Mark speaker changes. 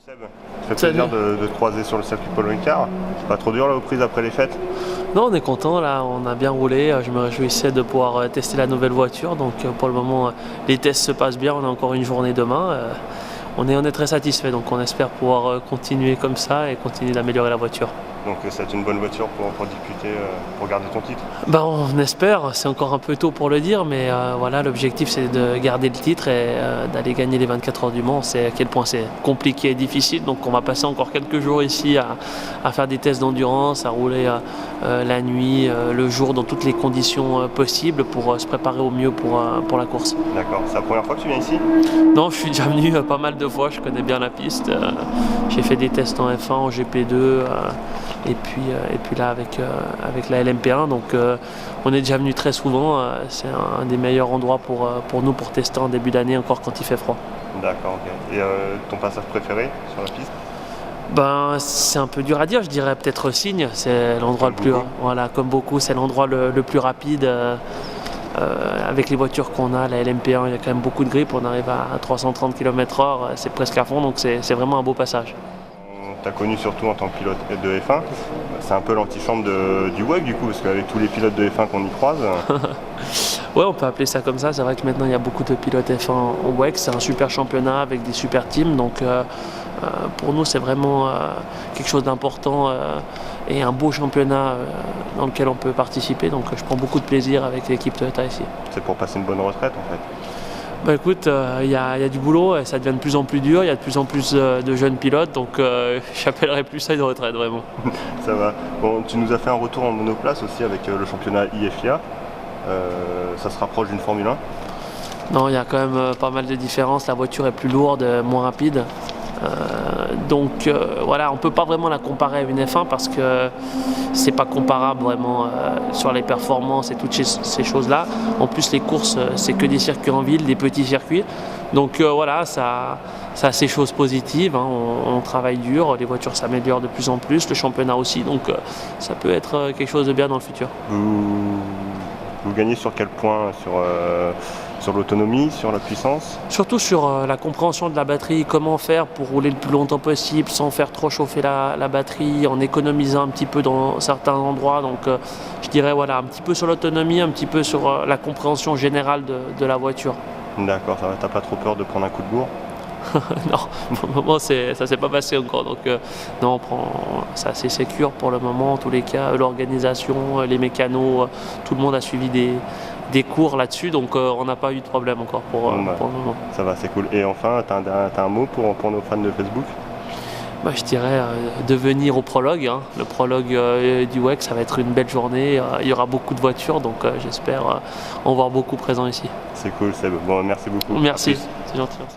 Speaker 1: Seb, ça fait plaisir de te croiser sur le circuit Paul Ricard. C'est pas trop dur la reprise après les fêtes?
Speaker 2: Non, on est content, là, on a bien roulé. Je me réjouissais de pouvoir tester la nouvelle voiture. Donc pour le moment, les tests se passent bien. On a encore une journée demain. On est très satisfait, donc on espère pouvoir continuer comme ça et continuer d'améliorer la voiture.
Speaker 1: Donc c'est une bonne voiture pour disputer, pour garder ton titre?
Speaker 2: On espère, c'est encore un peu tôt pour le dire, mais voilà, l'objectif c'est de garder le titre et d'aller gagner les 24 heures du Mans. C'est à quel point c'est compliqué et difficile, donc on va passer encore quelques jours ici à faire des tests d'endurance, à rouler la nuit, le jour, dans toutes les conditions possibles pour se préparer au mieux pour la course.
Speaker 1: D'accord, c'est la première fois que tu viens ici?
Speaker 2: Non, je suis déjà venu pas mal de fois, je connais bien la piste. J'ai fait des tests en F1, en GP2 et puis là avec la LMP1, donc on est déjà venu très souvent. C'est un des meilleurs endroits pour nous pour tester en début d'année, encore quand il fait froid.
Speaker 1: D'accord, ok. Et ton passage préféré sur la piste?
Speaker 2: C'est un peu dur à dire, je dirais peut-être Signe, c'est l'endroit le plus, voilà, comme beaucoup, c'est l'endroit le plus rapide. Avec les voitures qu'on a, la LMP1, il y a quand même beaucoup de grippe, on arrive à 330 km/h, c'est presque à fond, donc c'est vraiment un beau passage.
Speaker 1: Tu as connu surtout en tant que pilote de F1, c'est un peu l'antichambre du WEC du coup, parce qu'avec tous les pilotes de F1 qu'on y croise...
Speaker 2: Ouais, on peut appeler ça comme ça, c'est vrai que maintenant il y a beaucoup de pilotes F1 au WEC, c'est un super championnat avec des super teams, donc pour nous c'est vraiment quelque chose d'important et un beau championnat dans lequel on peut participer, donc je prends beaucoup de plaisir avec l'équipe Toyota ici.
Speaker 1: C'est pour passer une bonne retraite en fait?
Speaker 2: Écoute, il y a du boulot et ça devient de plus en plus dur, il y a de plus en plus de jeunes pilotes, donc j'appellerais plus ça une retraite vraiment.
Speaker 1: Ça va. Bon, tu nous as fait un retour en monoplace aussi avec le championnat IFIA. Ça se rapproche d'une Formule 1?
Speaker 2: Non, il y a quand même pas mal de différences, la voiture est plus lourde, moins rapide. Donc voilà, on ne peut pas vraiment la comparer à une F1 parce que c'est pas comparable vraiment sur les performances et toutes ces choses-là. En plus, les courses, c'est que des circuits en ville, des petits circuits. Donc voilà, ça a ses choses positives, hein. On travaille dur, les voitures s'améliorent de plus en plus, le championnat aussi, donc ça peut être quelque chose de bien dans le futur.
Speaker 1: Vous gagnez sur quel point? Sur l'autonomie, sur la puissance?
Speaker 2: Surtout sur la compréhension de la batterie, comment faire pour rouler le plus longtemps possible sans faire trop chauffer la batterie, en économisant un petit peu dans certains endroits. Donc je dirais voilà, un petit peu sur l'autonomie, un petit peu sur la compréhension générale de la voiture.
Speaker 1: D'accord, ça va, t'as pas trop peur de prendre un coup de bourre?
Speaker 2: Non, pour le moment ça s'est pas passé encore, donc non, c'est assez sécure pour le moment, en tous les cas, l'organisation, les mécanos, tout le monde a suivi des cours là-dessus, donc on n'a pas eu de problème encore pour le moment.
Speaker 1: Ça va, c'est cool. Et enfin, t'as un mot pour nos fans de Facebook?
Speaker 2: Je dirais de venir au prologue, hein. Le prologue du WEC, ça va être une belle journée, il y aura beaucoup de voitures, donc j'espère en voir beaucoup présents ici.
Speaker 1: C'est cool, Seb. Bon, merci beaucoup.
Speaker 2: Merci, c'est gentil, merci.